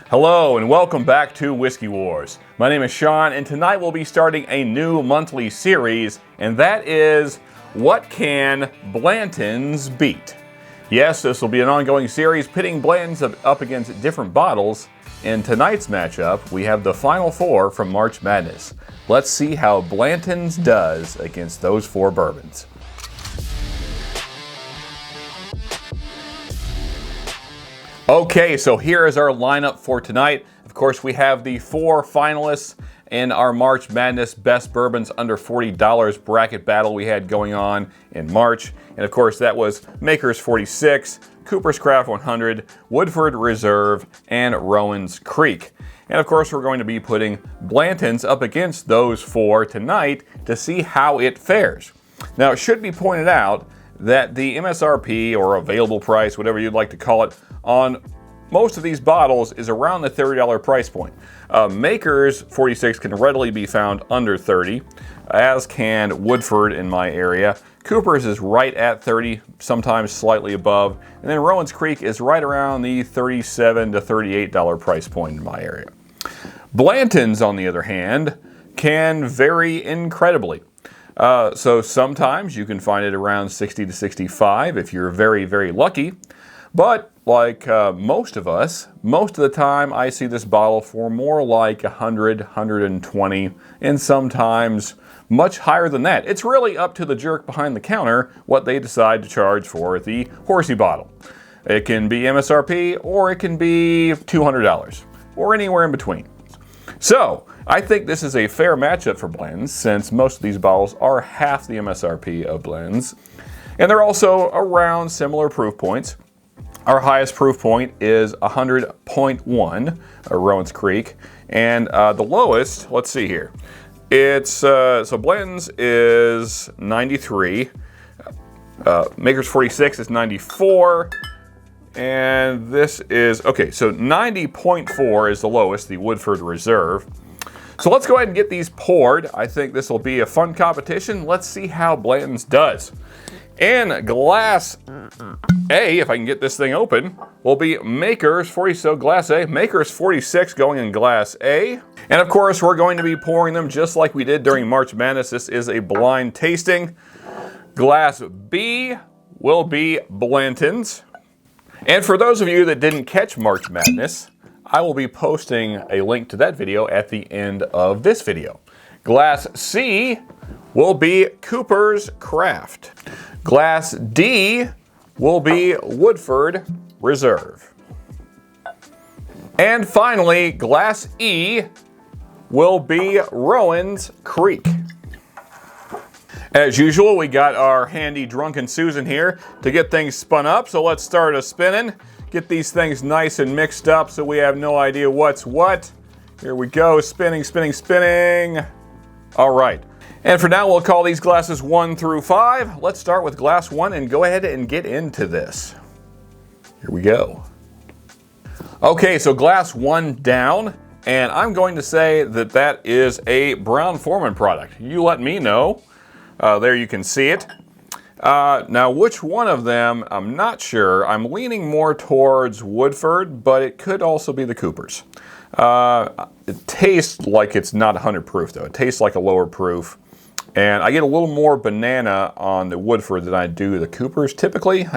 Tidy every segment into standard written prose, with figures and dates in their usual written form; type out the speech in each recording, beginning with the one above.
Hello and welcome back to Whiskey Wars. My name is Sean and tonight we'll be starting a new monthly series, and that is What Can Blantons Beat? Yes, this will be an ongoing series pitting Blantons up against different bottles. In tonight's matchup, we have the final four from March Madness. Let's see how Blanton's does against those four bourbons. Okay, so here is our lineup for tonight. Of course, we have the four finalists in our March Madness Best Bourbons Under $40 bracket battle we had going on in March. And of course, that was Maker's 46, Cooper's Craft 100, Woodford Reserve, and Rowan's Creek. And of course, we're going to be putting Blanton's up against those four tonight to see how it fares. Now, it should be pointed out that the MSRP, or available price, whatever you'd like to call it, on most of these bottles is around the $30 price point. Maker's 46 can readily be found under $30, as can Woodford in my area. Cooper's is right at $30, sometimes slightly above, and then Rowan's Creek is right around the $37 to $38 price point in my area. Blanton's, on the other hand, can vary incredibly. So sometimes you can find it around 60 to 65 if you're very, very lucky. But like most of us, most of the time I see this bottle for more like 100, 120, and sometimes much higher than that. It's really up to the jerk behind the counter what they decide to charge for the horsey bottle. It can be MSRP or it can be $200 or anywhere in between. So I think this is a fair matchup for blends since most of these bottles are half the MSRP of blends. And they're also around similar proof points. Our highest proof point is 100.1, Rowan's Creek, and the lowest, let's see here, it's, so blends is 93, Maker's 46 is 94, and this is, okay, so 90.4 is the lowest, the Woodford Reserve. So let's go ahead and get these poured. I think this will be a fun competition. Let's see how Blanton's does. In glass A, if I can get this thing open, will be Maker's 40, so glass A. Maker's 46 going in glass A. And of course, we're going to be pouring them just like we did during March Madness. This is a blind tasting. Glass B will be Blanton's. And for those of you that didn't catch March Madness, I will be posting a link to that video at the end of this video. Glass C will be Cooper's Craft. Glass D will be Woodford Reserve. And finally, Glass E will be Rowan's Creek. As usual, we got our handy Drunken Susan here to get things spun up, so let's start a spinning. Get these things nice and mixed up so we have no idea what's what. Here we go, spinning, spinning, spinning. All right. And for now, we'll call these glasses 1 through 5. Let's start with glass 1 and go ahead and get into this. Here we go. Okay, so glass 1 down, and I'm going to say that that is a Brown-Forman product. You let me know. There you can see it. Now, which one of them, I'm not sure. I'm leaning more towards Woodford, but it could also be the Cooper's. It tastes like it's not 100 proof, though. It tastes like a lower proof. And I get a little more banana on the Woodford than I do the Cooper's typically.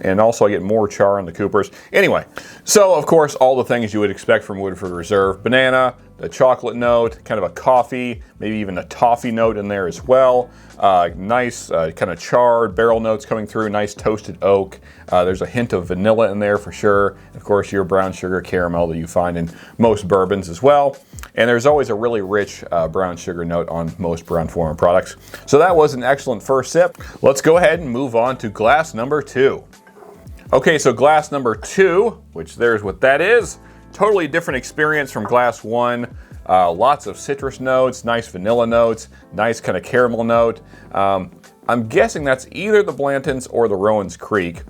And also I get more char on the Cooper's. Anyway, so of course all the things you would expect from Woodford Reserve. Banana, the chocolate note, kind of a coffee, maybe even a toffee note in there as well. Nice kind of charred barrel notes coming through, nice toasted oak. There's a hint of vanilla in there for sure. Of course, your brown sugar caramel that you find in most bourbons as well. And there's always a really rich brown sugar note on most Brown-Forman products. So that was an excellent first sip. Let's go ahead and move on to glass number 2. Okay, so glass number 2, which there's what that is. Totally different experience from glass 1. Lots of citrus notes, nice vanilla notes, nice kind of caramel note. I'm guessing that's either the Blanton's or the Rowan's Creek.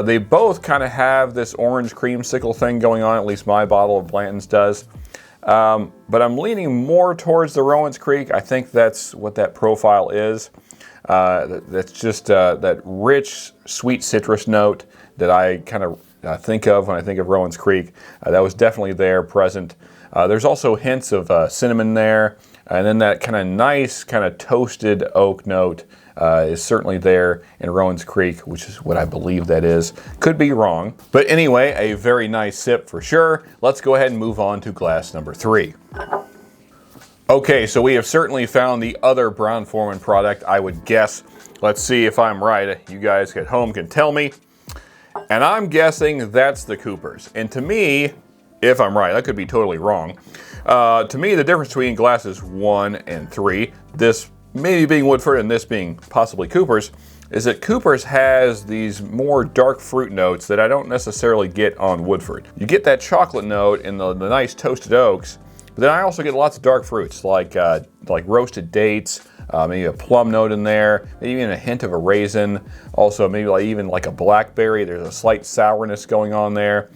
They both kind of have this orange creamsicle thing going on, at least my bottle of Blanton's does. But I'm leaning more towards the Rowan's Creek. I think that's what that profile is. That's just that rich, sweet citrus note that I kind of think of when I think of Rowan's Creek. That was definitely there, present. There's also hints of cinnamon there, and then that kind of nice, kind of toasted oak note is certainly there in Rowan's Creek, which is what I believe that is. Could be wrong. But anyway, a very nice sip for sure. Let's go ahead and move on to glass number 3. Okay, so we have certainly found the other Brown-Forman product, I would guess. Let's see if I'm right. You guys at home can tell me. And I'm guessing that's the Cooper's. And to me, if I'm right, I could be totally wrong. To me, the difference between glasses 1 and 3, this maybe being Woodford and this being possibly Cooper's, is that Cooper's has these more dark fruit notes that I don't necessarily get on Woodford. You get that chocolate note in the nice toasted oaks, but then I also get lots of dark fruits like roasted dates, maybe a plum note in there, maybe even a hint of a raisin. Also, maybe even like a blackberry. There's a slight sourness going on there.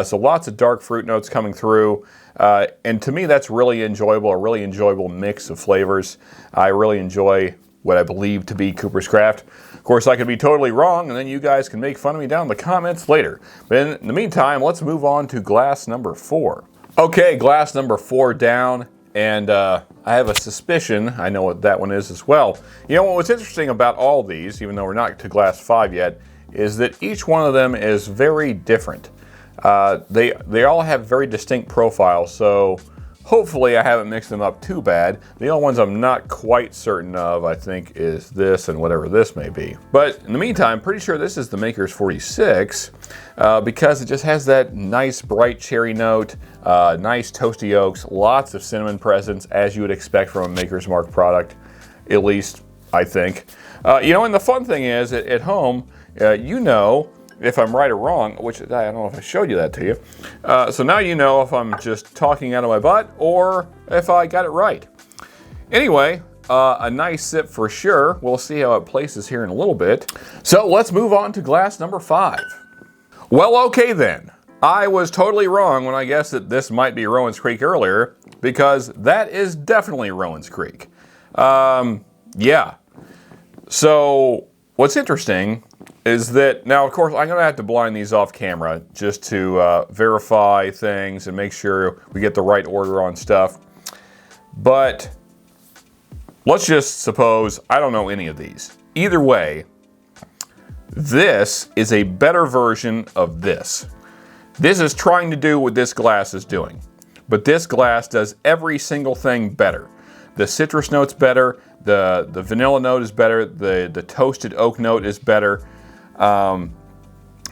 So lots of dark fruit notes coming through. And to me, that's really enjoyable, a really enjoyable mix of flavors. I really enjoy what I believe to be Cooper's Craft. Of course, I could be totally wrong, and then you guys can make fun of me down in the comments later. But in the meantime, let's move on to glass number 4. Okay, glass number 4 down, and I have a suspicion I know what that one is as well. You know, what's interesting about all these, even though we're not to glass 5 yet, is that each one of them is very different. They all have very distinct profiles, so hopefully I haven't mixed them up too bad. The only ones I'm not quite certain of, I think, is this and whatever this may be. But in the meantime, pretty sure this is the Maker's 46 because it just has that nice bright cherry note, nice toasty oaks, lots of cinnamon presence, as you would expect from a Maker's Mark product, at least I think. You know, and the fun thing is, at home, you know, if I'm right or wrong, which I don't know if I showed you that to you. So now you know if I'm just talking out of my butt or if I got it right. Anyway, a nice sip for sure. We'll see how it places here in a little bit. So let's move on to glass number 5. Well, okay then. I was totally wrong when I guessed that this might be Rowan's Creek earlier, because that is definitely Rowan's Creek. Yeah. So what's interesting is that, now of course I'm going to have to blind these off camera just to verify things and make sure we get the right order on stuff. But let's just suppose I don't know any of these. Either way, this is a better version of this. This is trying to do what this glass is doing. But this glass does every single thing better. The citrus note's better, the vanilla note is better, the toasted oak note is better. Now,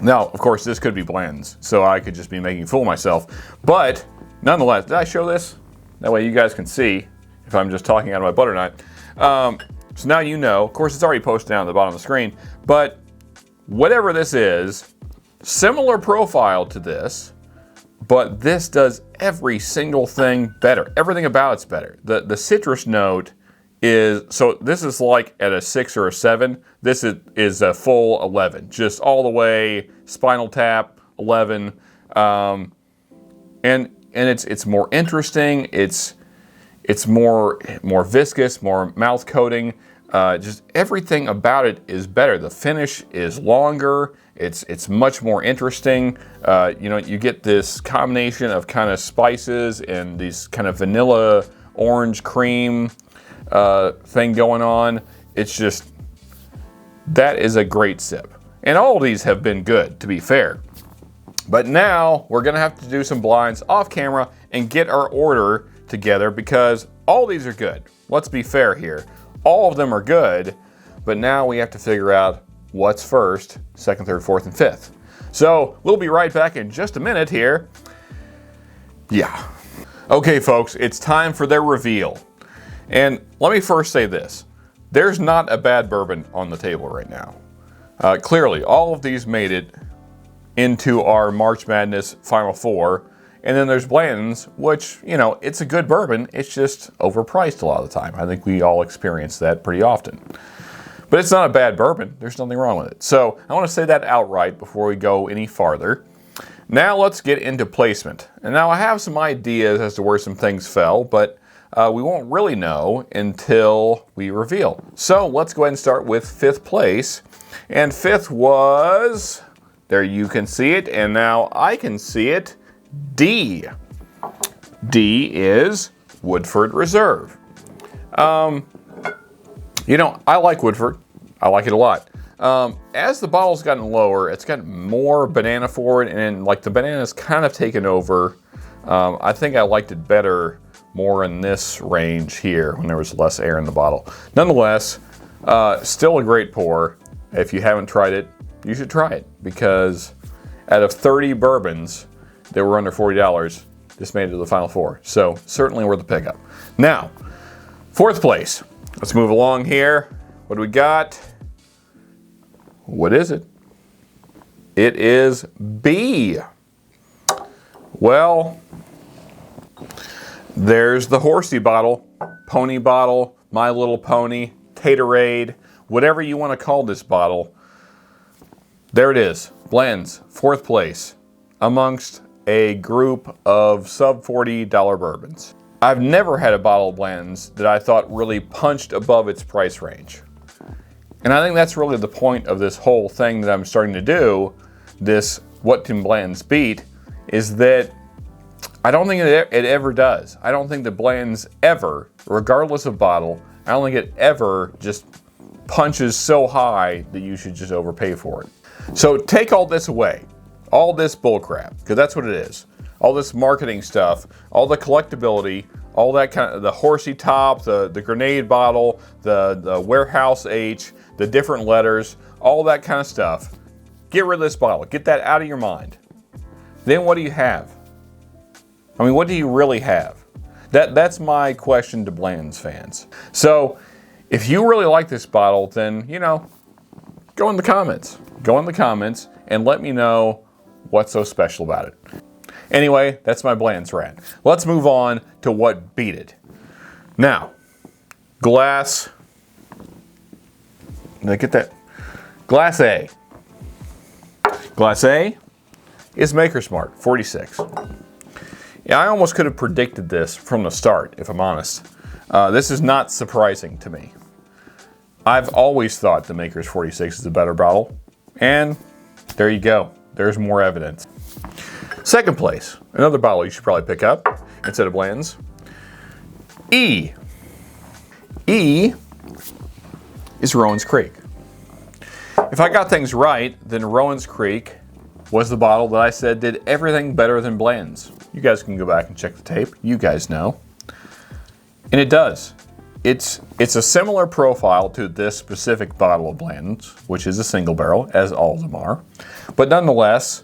of course, this could be Blanton's, so I could just be making a fool of myself. But nonetheless, did I show this? That way you guys can see if I'm just talking out of my butt or not. So now you know. Of course, it's already posted down at the bottom of the screen. But whatever this is, similar profile to this, but this does every single thing better. Everything about it's better. The citrus note is, so this is like at a 6 or a 7. This is a full 11, just all the way, Spinal Tap 11, and it's more interesting. It's more viscous, more mouth coating. Just everything about it is better. The finish is longer. It's much more interesting. You know, you get this combination of kind of spices and these kind of vanilla orange cream thing going on. It's just, that is a great sip. And all of these have been good, to be fair. But now we're gonna have to do some blinds off camera and get our order together, because all these are good. Let's be fair here. All of them are good, but now we have to figure out what's first, second, third, fourth, and fifth. So we'll be right back in just a minute here. Yeah. Okay, folks, it's time for their reveal. And let me first say this. There's not a bad bourbon on the table right now. Clearly, all of these made it into our March Madness Final Four. And then there's Blanton's, which, you know, it's a good bourbon. It's just overpriced a lot of the time. I think we all experience that pretty often. But it's not a bad bourbon. There's nothing wrong with it. So I want to say that outright before we go any farther. Now let's get into placement. And now I have some ideas as to where some things fell, but we won't really know until we reveal. So let's go ahead and start with fifth place. And fifth was There you can see it, and now I can see it. D. D is Woodford Reserve. You know, I like Woodford. I like it a lot. As the bottle's gotten lower, it's got more banana forward, and like the banana's kind of taken over. I think I liked it better more in this range here when there was less air in the bottle. Nonetheless, still a great pour. If you haven't tried it, you should try it, because out of 30 bourbons that were under $40, this made it to the final four. So certainly worth the pickup. Now, fourth place. Let's move along here. What do we got? What is it? It is B. Well, there's the horsey bottle, pony bottle, My Little Pony, Taterade, whatever you want to call this bottle. There it is. Blanton's, fourth place amongst a group of sub $40 bourbons. I've never had a bottle of Blanton's that I thought really punched above its price range. And I think that's really the point of this whole thing that I'm starting to do, this What Can Blanton's Beat, is that I don't think it ever does. I don't think that Blanton's ever, regardless of bottle, I don't think it ever just punches so high that you should just overpay for it. So take all this away, all this bullcrap, because that's what it is. All this marketing stuff, all the collectability, all that kind of, the horsey top, the grenade bottle, the warehouse H, the different letters, all that kind of stuff. Get rid of this bottle. Get that out of your mind. Then what do you have? I mean, what do you really have? That's my question to Blanton's fans. So if you really like this bottle, then, you know, go in the comments. Go in the comments and let me know what's so special about it. Anyway, that's my Blanton's rant. Let's move on to what beat it. Now, glass. Did I get that? Glass A. Glass A is Maker's Mark, 46. Yeah, I almost could have predicted this from the start, if I'm honest. This is not surprising to me. I've always thought the Maker's 46 is a better bottle, and there you go. There's more evidence. Second place, another bottle you should probably pick up instead of Blanton's. E. E is Rowan's Creek. If I got things right, then Rowan's Creek was the bottle that I said did everything better than Blanton's. You guys can go back and check the tape. You guys know. And it does. It's a similar profile to this specific bottle of Blanton's, which is a single barrel, as all of them are. But nonetheless,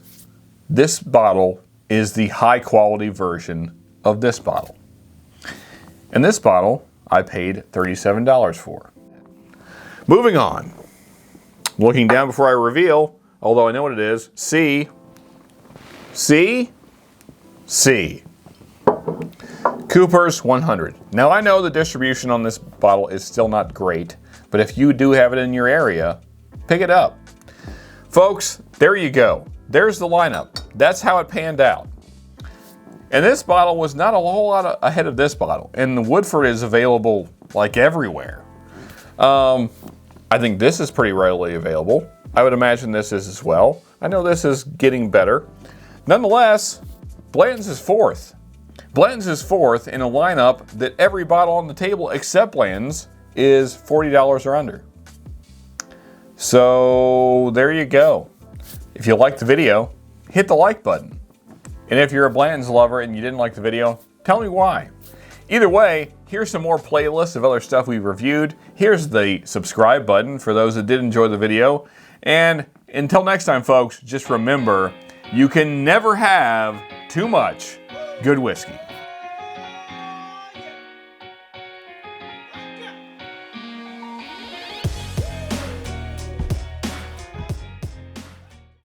this bottle is the high quality version of this bottle. And this bottle I paid $37 for. Moving on. Looking down before I reveal, although I know what it is, C. C. C. Cooper's 100. Now I know the distribution on this bottle is still not great, but if you do have it in your area, pick it up. Folks, there you go. There's the lineup. That's how it panned out. And this bottle was not a whole lot ahead of this bottle. And the Woodford is available like everywhere. I think this is pretty readily available. I would imagine this is as well. I know this is getting better. Nonetheless, Blanton's is fourth. Blanton's is fourth in a lineup that every bottle on the table except Blanton's is $40 or under. So there you go. If you liked the video, hit the like button. And if you're a Blanton's lover and you didn't like the video, tell me why. Either way, here's some more playlists of other stuff we've reviewed. Here's the subscribe button for those that did enjoy the video. And until next time, folks, just remember, you can never have too much good whiskey.